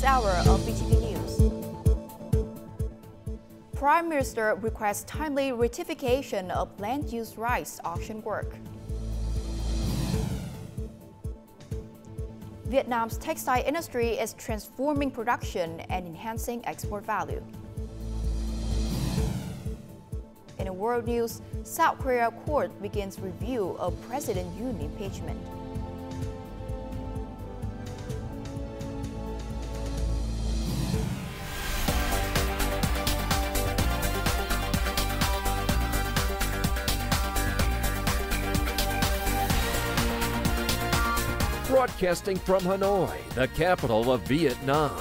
hour of VTV News. Prime Minister requests timely rectification of land use rights auction work. Vietnam's textile industry is transforming production and enhancing export value. In world news, South Korea court begins review of President Yoon impeachment. Broadcasting from Hanoi, the capital of Vietnam.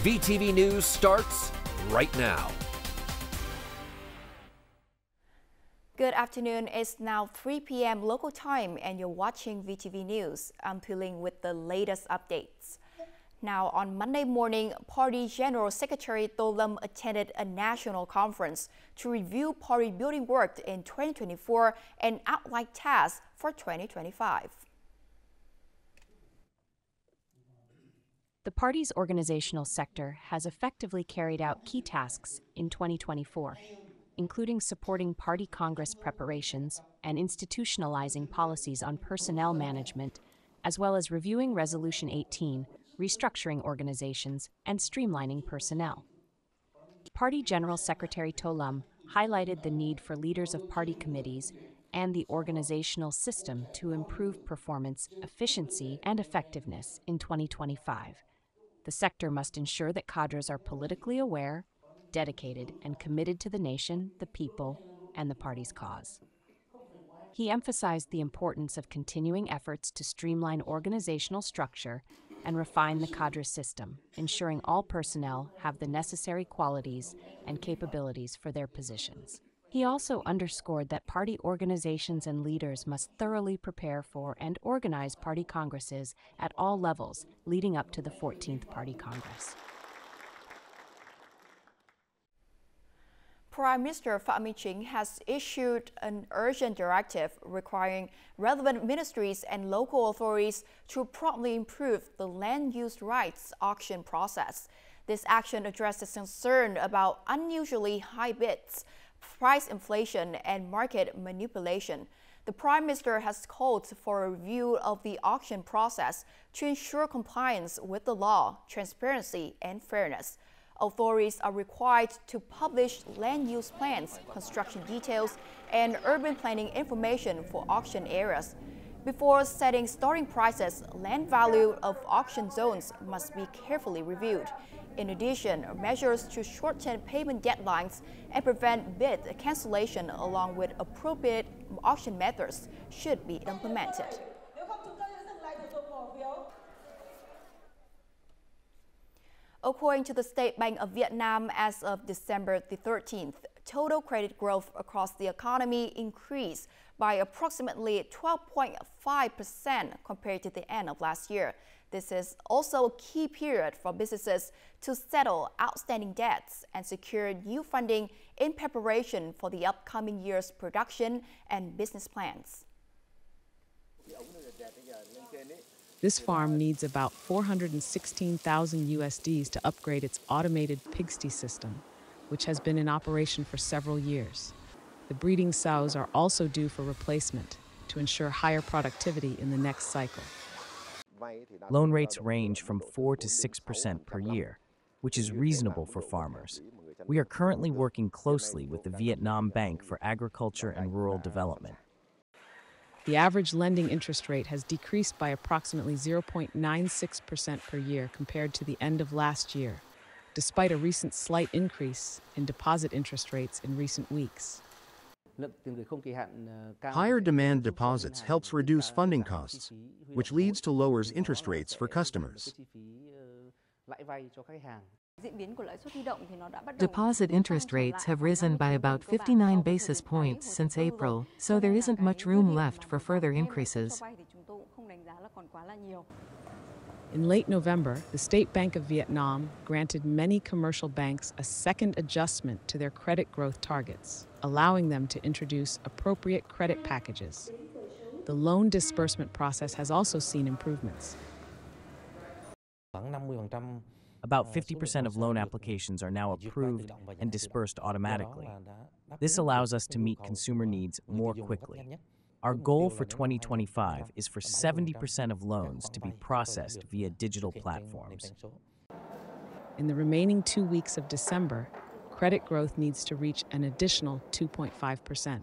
VTV News starts right now. Good afternoon. It's now 3 p.m. local time and you're watching VTV News. I'm Phie with the latest updates. Now, on Monday morning, Party General Secretary Tô Lâm attended a national conference to review party building work in 2024 and outline tasks for 2025. The party's organizational sector has effectively carried out key tasks in 2024, including supporting party congress preparations and institutionalizing policies on personnel management, as well as reviewing Resolution 18, restructuring organizations, and streamlining personnel. Party General Secretary Tô Lâm highlighted the need for leaders of party committees and the organizational system to improve performance, efficiency, and effectiveness in 2025. The sector must ensure that cadres are politically aware, dedicated, and committed to the nation, the people, and the party's cause. He emphasized the importance of continuing efforts to streamline organizational structure and refine the cadre system, ensuring all personnel have the necessary qualities and capabilities for their positions. He also underscored that party organizations and leaders must thoroughly prepare for and organize party congresses at all levels leading up to the 14th Party Congress. Prime Minister Phie has issued an urgent directive requiring relevant ministries and local authorities to promptly improve the land use rights auction process. This action addresses concern about unusually high bids, price inflation, and market manipulation. The Prime Minister has called for a review of the auction process to ensure compliance with the law, transparency, and fairness. Authorities are required to publish land use plans, construction details, and urban planning information for auction areas. Before setting starting prices, land value of auction zones must be carefully reviewed. In addition, measures to shorten payment deadlines and prevent bid cancellation along with appropriate auction methods should be implemented. According to the State Bank of Vietnam, as of December the 13th, total credit growth across the economy increased by approximately 12.5% compared to the end of last year. This is also a key period for businesses to settle outstanding debts and secure new funding in preparation for the upcoming year's production and business plans. This farm needs about 416,000 USDs to upgrade its automated pigsty system, which has been in operation for several years. The breeding sows are also due for replacement to ensure higher productivity in the next cycle. Loan rates range from 4 to 6% per year, which is reasonable for farmers. We are currently working closely with the Vietnam Bank for Agriculture and Rural Development. The average lending interest rate has decreased by approximately 0.96% per year compared to the end of last year, despite a recent slight increase in deposit interest rates in recent weeks. Higher demand deposits helps reduce funding costs, which leads to lowers interest rates for customers. Deposit interest rates have risen by about 59 basis points since April, so there isn't much room left for further increases. In late November, the State Bank of Vietnam granted many commercial banks a second adjustment to their credit growth targets, allowing them to introduce appropriate credit packages. The loan disbursement process has also seen improvements. About 50% of loan applications are now approved and dispersed automatically. This allows us to meet consumer needs more quickly. Our goal for 2025 is for 70% of loans to be processed via digital platforms. In the remaining 2 weeks of December, credit growth needs to reach an additional 2.5%.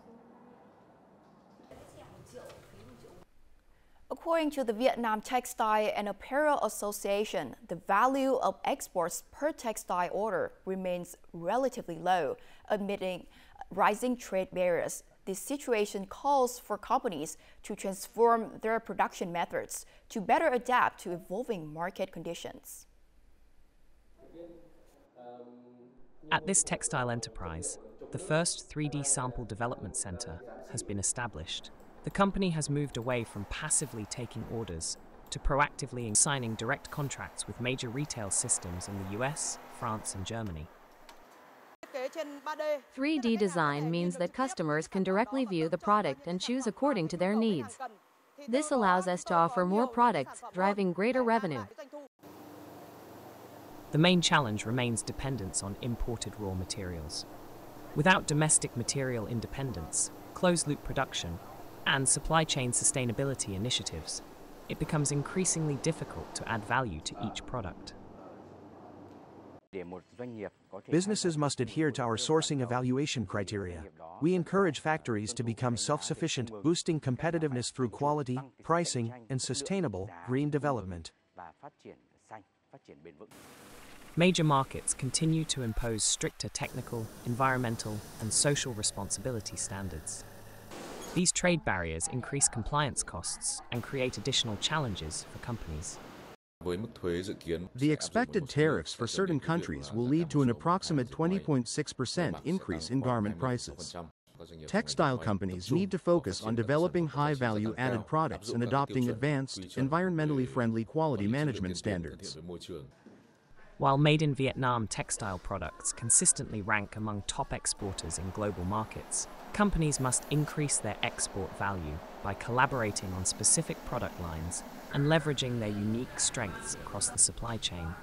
According to the Vietnam Textile and Apparel Association, the value of exports per textile order remains relatively low, amid rising trade barriers. This situation calls for companies to transform their production methods to better adapt to evolving market conditions. At this textile enterprise, the first 3D sample development center has been established. The company has moved away from passively taking orders to proactively signing direct contracts with major retail systems in the US, France, and Germany. 3D design means that customers can directly view the product and choose according to their needs. This allows us to offer more products, driving greater revenue. The main challenge remains dependence on imported raw materials. Without domestic material independence, closed-loop production, and supply chain sustainability initiatives, it becomes increasingly difficult to add value to each product. Businesses must adhere to our sourcing evaluation criteria. We encourage factories to become self-sufficient, boosting competitiveness through quality, pricing, and sustainable green development. Major markets continue to impose stricter technical, environmental, and social responsibility standards. These trade barriers increase compliance costs and create additional challenges for companies. The expected tariffs for certain countries will lead to an approximate 20.6% increase in garment prices. Textile companies need to focus on developing high-value added products and adopting advanced, environmentally friendly quality management standards. While made in Vietnam textile products consistently rank among top exporters in global markets, companies must increase their export value by collaborating on specific product lines and leveraging their unique strengths across the supply chain.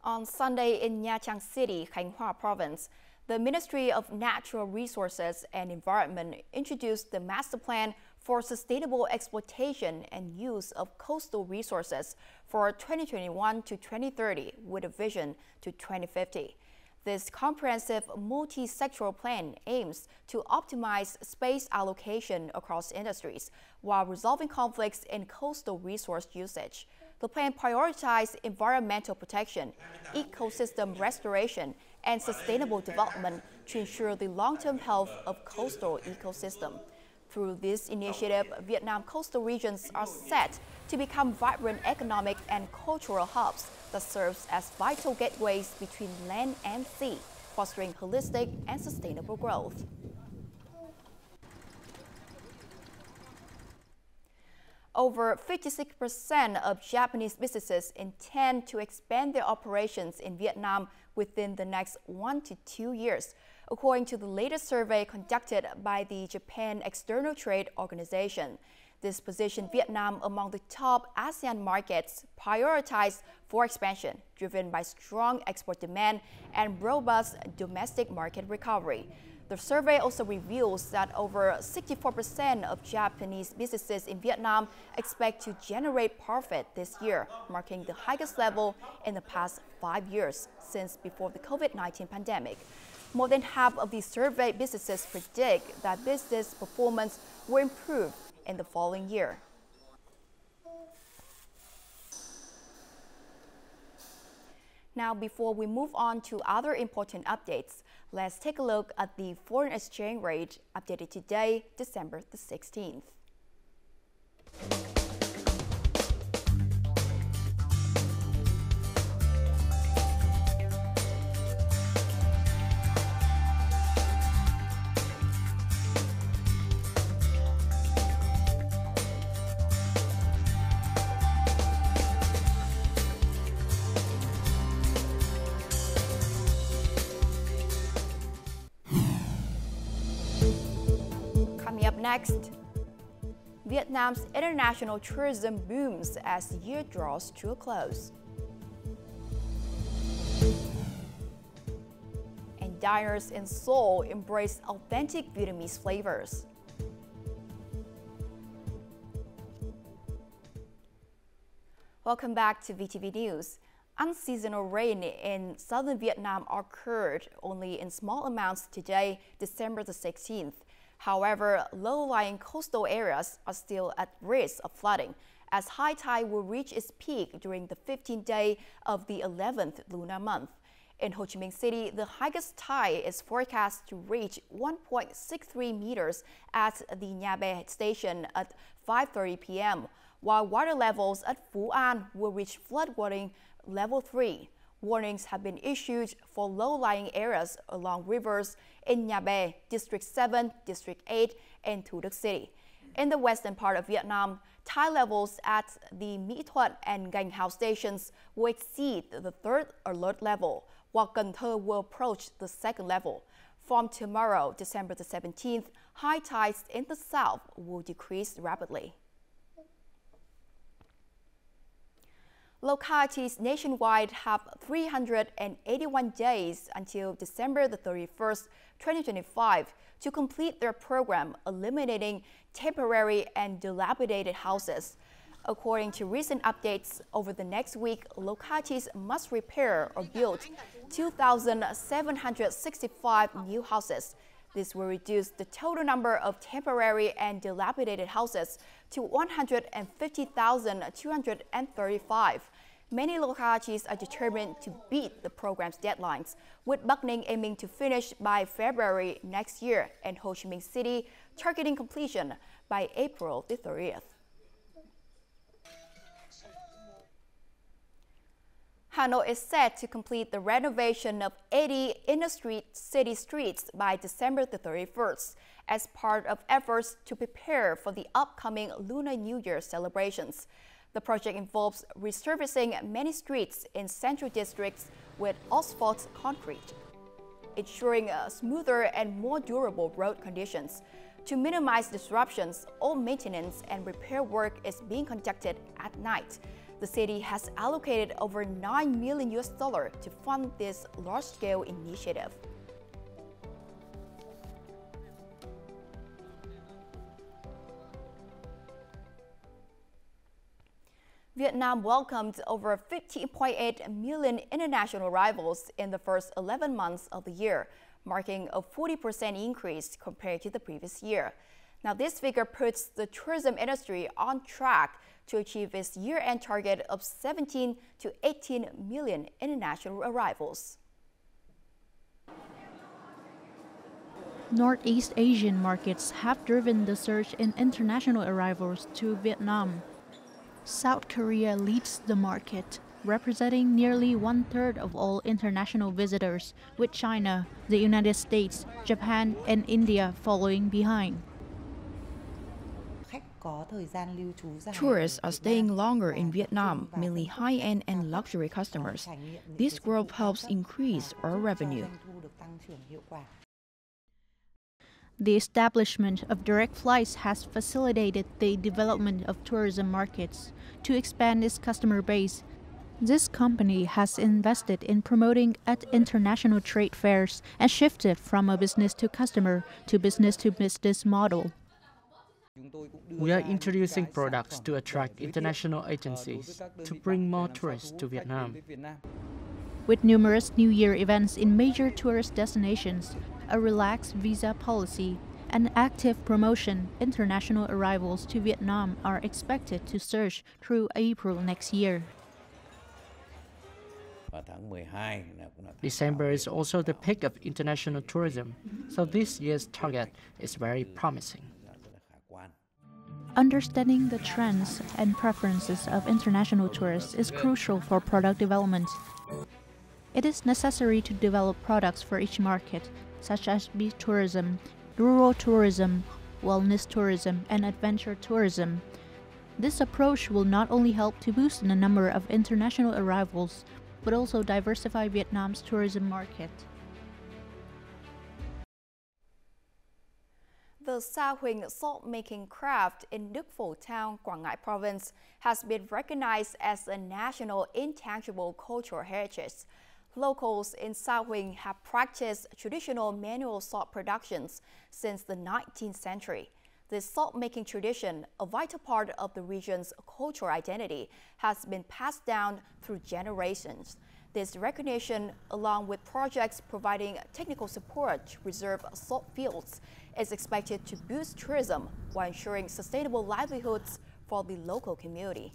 On Sunday in Nha Trang City, Khánh Hòa Province, the Ministry of Natural Resources and Environment introduced the Master Plan for Sustainable Exploitation and Use of Coastal Resources for 2021 to 2030 with a vision to 2050. This comprehensive multi-sectoral plan aims to optimize space allocation across industries while resolving conflicts in coastal resource usage. The plan prioritizes environmental protection, ecosystem restoration, and sustainable development to ensure the long-term health of coastal ecosystem. Through this initiative, Vietnam coastal regions are set to become vibrant economic and cultural hubs that serves as vital gateways between land and sea, fostering holistic and sustainable growth. Over 56% of Japanese businesses intend to expand their operations in Vietnam within the next 1 to 2 years, according to the latest survey conducted by the Japan External Trade Organization. This positioned Vietnam among the top ASEAN markets prioritized for expansion, driven by strong export demand and robust domestic market recovery. The survey also reveals that over 64% of Japanese businesses in Vietnam expect to generate profit this year, marking the highest level in the past 5 years since before the COVID-19 pandemic. More than half of these surveyed businesses predict that business performance will improve in the following year. Now, before we move on to other important updates, let's take a look at the foreign exchange rate updated today, December the 16th. Next, Vietnam's international tourism booms as the year draws to a close. And diners in Seoul embrace authentic Vietnamese flavors. Welcome back to VTV News. Unseasonal rain in southern Vietnam occurred only in small amounts today, December the 16th. However, low-lying coastal areas are still at risk of flooding, as high tide will reach its peak during the 15th day of the 11th lunar month. In Ho Chi Minh City, the highest tide is forecast to reach 1.63 meters at the Nha Be station at 5:30 p.m., while water levels at Phu An will reach floodwatering level 3. Warnings have been issued for low-lying areas along rivers in Nha Be, District 7, District 8, and Thu Duc City. In the western part of Vietnam, tide levels at the Mỹ Thuận and Gành Hào stations will exceed the 3rd alert level, while Cần Thơ will approach the 2nd level. From tomorrow, December the 17th, high tides in the south will decrease rapidly. Localities nationwide have 381 days until December the 31st, 2025 to complete their program eliminating temporary and dilapidated houses. According to recent updates, over the next week, localities must repair or build 2,765 new houses. This will reduce the total number of temporary and dilapidated houses to 150,235. Many localities are determined to beat the program's deadlines, with Bắc Ninh aiming to finish by February next year and Ho Chi Minh City targeting completion by April the 30th. Hanoi is set to complete the renovation of 80 inner-city streets by December the 31st as part of efforts to prepare for the upcoming Lunar New Year celebrations. The project involves resurfacing many streets in central districts with asphalt concrete, ensuring smoother and more durable road conditions. To minimize disruptions, all maintenance and repair work is being conducted at night. The city has allocated over $9 million to fund this large-scale initiative. Vietnam welcomed over 15.8 million international arrivals in the first 11 months of the year, marking a 40% increase compared to the previous year. Now, this figure puts the tourism industry on track to achieve its year-end target of 17 to 18 million international arrivals. Northeast Asian markets have driven the surge in international arrivals to Vietnam. South Korea leads the market, representing nearly 1/3 of all international visitors, with China, the United States, Japan, and India following behind. Tourists are staying longer in Vietnam, mainly high-end and luxury customers. This growth helps increase our revenue. The establishment of direct flights has facilitated the development of tourism markets. To expand its customer base, this company has invested in promoting at international trade fairs and shifted from a business-to-customer to business-to-business model. We are introducing products to attract international agencies to bring more tourists to Vietnam. With numerous New Year events in major tourist destinations, a relaxed visa policy, and active promotion, international arrivals to Vietnam are expected to surge through April next year. December is also the peak of international tourism, so this year's target is very promising. Understanding the trends and preferences of international tourists is crucial for product development. It is necessary to develop products for each market, such as beach tourism, rural tourism, wellness tourism, and adventure tourism. This approach will not only help to boost the number of international arrivals, but also diversify Vietnam's tourism market. The The Sa Huỳnh salt-making craft in Đức Phổ Town, Quảng Ngãi Province has been recognized as a national intangible cultural heritage. Locals in Sa Huỳnh have practiced traditional manual salt productions since the 19th century. This salt-making tradition, a vital part of the region's cultural identity, has been passed down through generations. This recognition, along with projects providing technical support to reserve salt fields, is expected to boost tourism while ensuring sustainable livelihoods for the local community.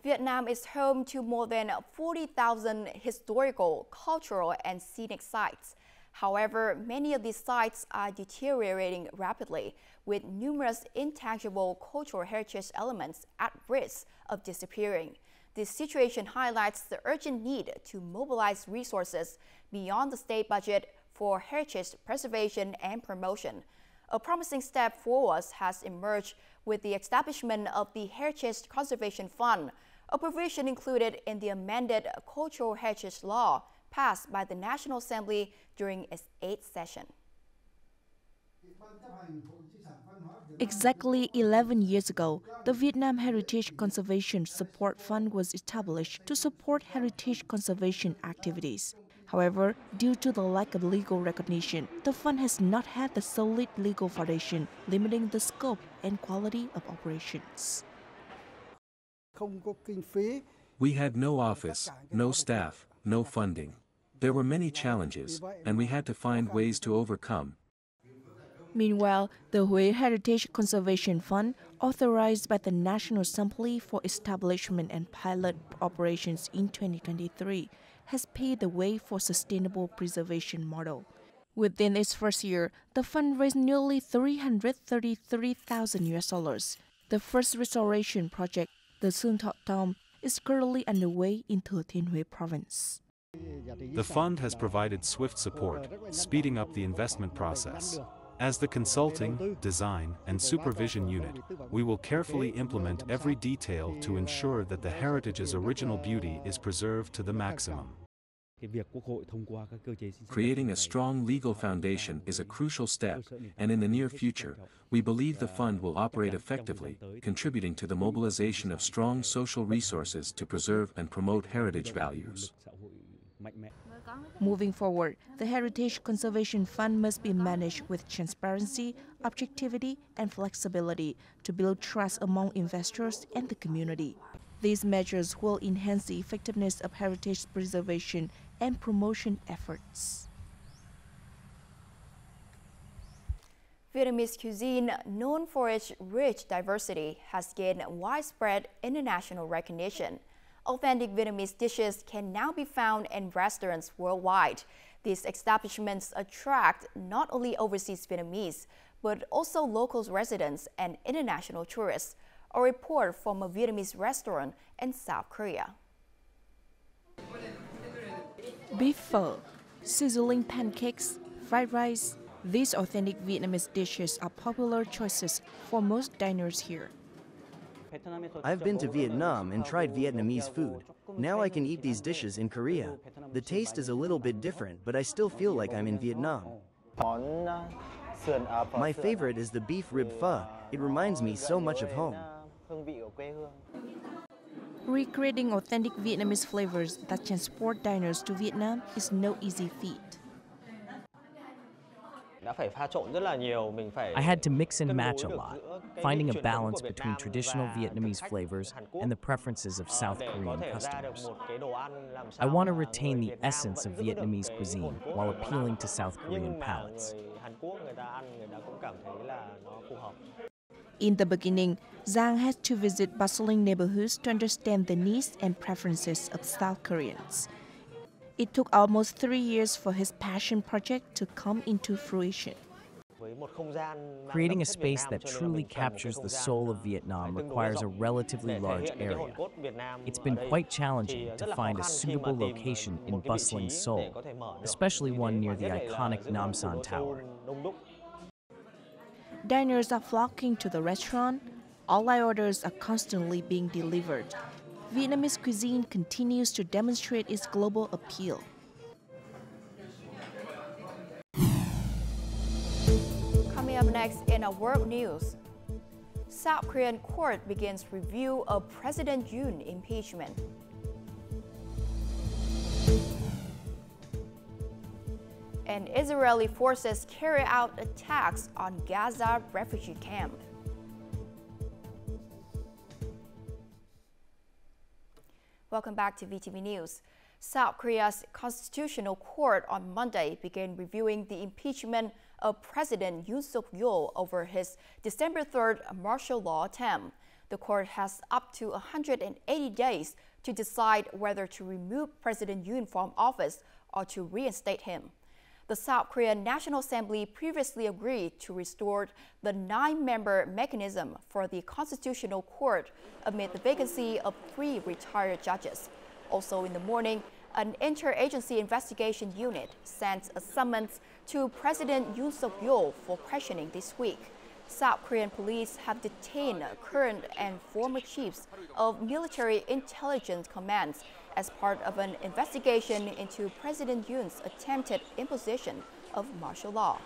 Vietnam is home to more than 40,000 historical, cultural, and scenic sites. However, many of these sites are deteriorating rapidly, with numerous intangible cultural heritage elements at risk of disappearing. This situation highlights the urgent need to mobilize resources beyond the state budget for heritage preservation and promotion. A promising step forward has emerged with the establishment of the Heritage Conservation Fund, a provision included in the amended Cultural Heritage Law passed by the National Assembly during its 8th session. Exactly 11 years ago, the Vietnam Heritage Conservation Support Fund was established to support heritage conservation activities. However, due to the lack of legal recognition, the fund has not had the solid legal foundation, limiting the scope and quality of operations. We had no office, no staff, no funding. There were many challenges, and we had to find ways to overcome. Meanwhile, the Huế Heritage Conservation Fund, authorized by the National Assembly for establishment and pilot operations in 2023, has paved the way for sustainable preservation model. Within its first year, the fund raised nearly $333,000. The first restoration project, the Xuân Thọ Tomb, is currently underway in Thừa Thiên Huế Province. The fund has provided swift support, speeding up the investment process. As the consulting, design, and supervision unit, we will carefully implement every detail to ensure that the heritage's original beauty is preserved to the maximum. Creating a strong legal foundation is a crucial step, and in the near future, we believe the fund will operate effectively, contributing to the mobilization of strong social resources to preserve and promote heritage values. Moving forward, the Heritage Conservation Fund must be managed with transparency, objectivity, and flexibility to build trust among investors and the community. These measures will enhance the effectiveness of heritage preservation and promotion efforts. Vietnamese cuisine, known for its rich diversity, has gained widespread international recognition. Authentic Vietnamese dishes can now be found in restaurants worldwide. These establishments attract not only overseas Vietnamese, but also local residents and international tourists. A report from a Vietnamese restaurant in South Korea. Beef pho, sizzling pancakes, fried rice. These authentic Vietnamese dishes are popular choices for most diners here. I've been to Vietnam and tried Vietnamese food. Now I can eat these dishes in Korea. The taste is a little bit different, but I still feel like I'm in Vietnam. My favorite is the beef rib pho. It reminds me so much of home. Recreating authentic Vietnamese flavors that transport diners to Vietnam is no easy feat. I had to mix and match a lot, finding a balance between traditional Vietnamese flavors and the preferences of South Korean customers. I want to retain the essence of Vietnamese cuisine while appealing to South Korean palates. In the beginning, Giang had to visit bustling neighborhoods to understand the needs and preferences of South Koreans. It took almost 3 years for his passion project to come into fruition. Creating a space that truly captures the soul of Vietnam requires a relatively large area. It's been quite challenging to find a suitable location in bustling Seoul, especially one near the iconic Namsan Tower. Diners are flocking to the restaurant. All-I orders are constantly being delivered. Vietnamese cuisine continues to demonstrate its global appeal. Coming up next in our world news, South Korean court begins review of President Yoon impeachment. And Israeli forces carry out attacks on Gaza refugee camp. Welcome back to VTV News. South Korea's Constitutional Court on Monday began reviewing the impeachment of President Yoon Suk-yeol over his December 3rd martial law attempt. The court has up to 180 days to decide whether to remove President Yoon from office or to reinstate him. The South Korean National Assembly previously agreed to restore the 9-member mechanism for the Constitutional Court amid the vacancy of 3 retired judges. Also in the morning, an interagency investigation unit sent a summons to President Yoon Suk-yeol for questioning this week. South Korean police have detained current and former chiefs of military intelligence commands as part of an investigation into President Yoon's attempted imposition of martial law.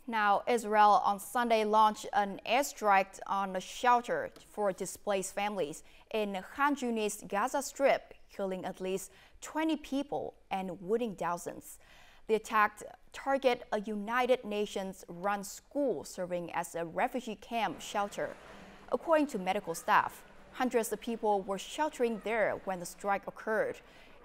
Now, Israel on Sunday launched an airstrike on a shelter for displaced families in Khan Yunis Gaza Strip, killing at least 20 people and wounding dozens. The attack targeted a United Nations-run school serving as a refugee camp shelter. According to medical staff, hundreds of people were sheltering there when the strike occurred.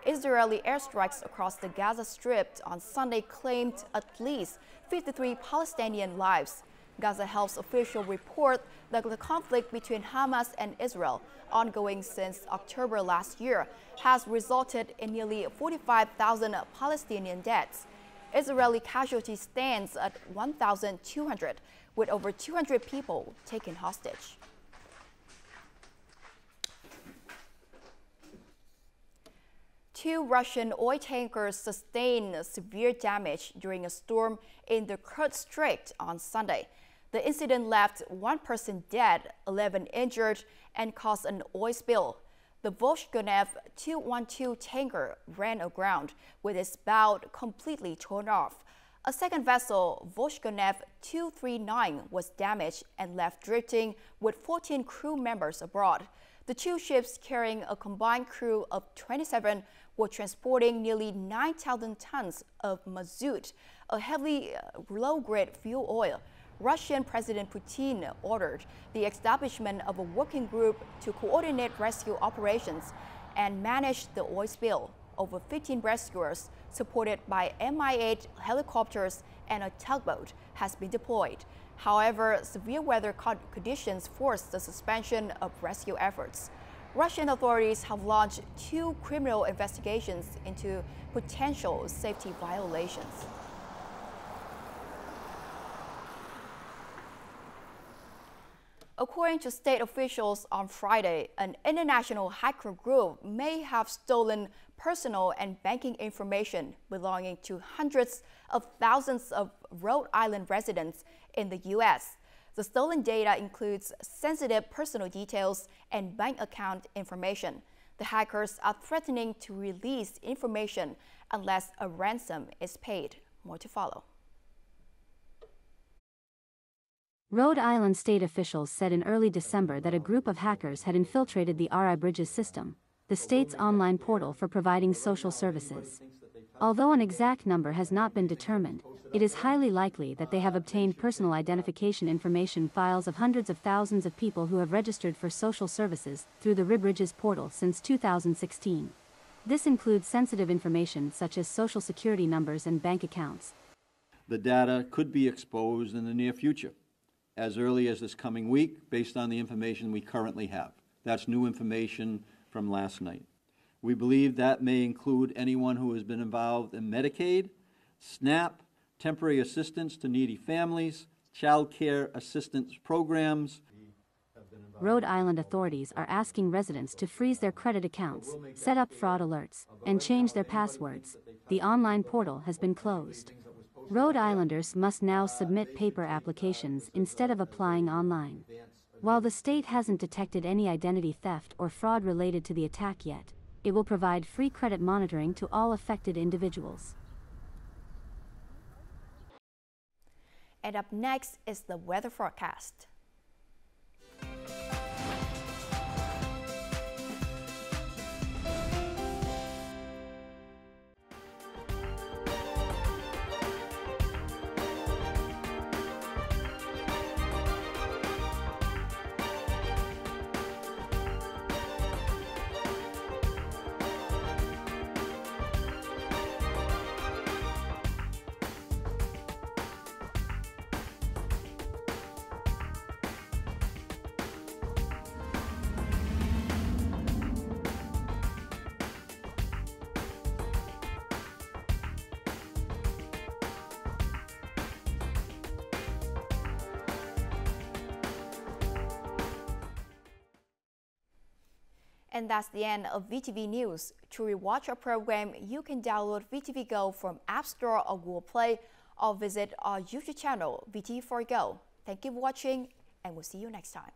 Israeli airstrikes across the Gaza Strip on Sunday claimed at least 53 Palestinian lives. Gaza Health officials report that the conflict between Hamas and Israel, ongoing since October last year, has resulted in nearly 45,000 Palestinian deaths. Israeli casualty stands at 1,200, with over 200 people taken hostage. Two Russian oil tankers sustained severe damage during a storm in the Kerch Strait on Sunday. The incident left 1 person dead, 11 injured, and caused an oil spill. The Voshgonev 212 tanker ran aground with its bow completely torn off. A second vessel, Voshgonev 239, was damaged and left drifting with 14 crew members aboard. The 2 ships, carrying a combined crew of 27, were transporting nearly 9,000 tons of mazout, a heavily low-grade fuel oil. Russian President Putin ordered the establishment of a working group to coordinate rescue operations and manage the oil spill. Over 15 rescuers, supported by Mi-8 helicopters and a tugboat, has been deployed. However, severe weather conditions forced the suspension of rescue efforts. Russian authorities have launched 2 criminal investigations into potential safety violations. According to state officials on Friday, an international hacker group may have stolen personal and banking information belonging to hundreds of thousands of Rhode Island residents in the U.S. The stolen data includes sensitive personal details and bank account information. The hackers are threatening to release information unless a ransom is paid. More to follow. Rhode Island state officials said in early December that a group of hackers had infiltrated the RI Bridges system, the state's online portal for providing social services. Although an exact number has not been determined, it is highly likely that they have obtained personal identification information files of hundreds of thousands of people who have registered for social services through the RI Bridges portal since 2016. This includes sensitive information such as social security numbers and bank accounts. The data could be exposed in the near future, as early as this coming week, based on the information we currently have. That's new information from last night. We believe that may include anyone who has been involved in Medicaid, SNAP, temporary assistance to needy families, child care assistance programs. Rhode Island authorities are asking residents to freeze their credit accounts, set up fraud alerts, and change their passwords. The online portal has been closed. Rhode Islanders must now submit paper applications instead of applying online. While the state hasn't detected any identity theft or fraud related to the attack yet, it will provide free credit monitoring to all affected individuals. And up next is the weather forecast. And that's the end of VTV News. To rewatch our program, you can download VTVgo from App Store or Google Play, or visit our YouTube channel, VTV4Go. Thank you for watching, and we'll see you next time.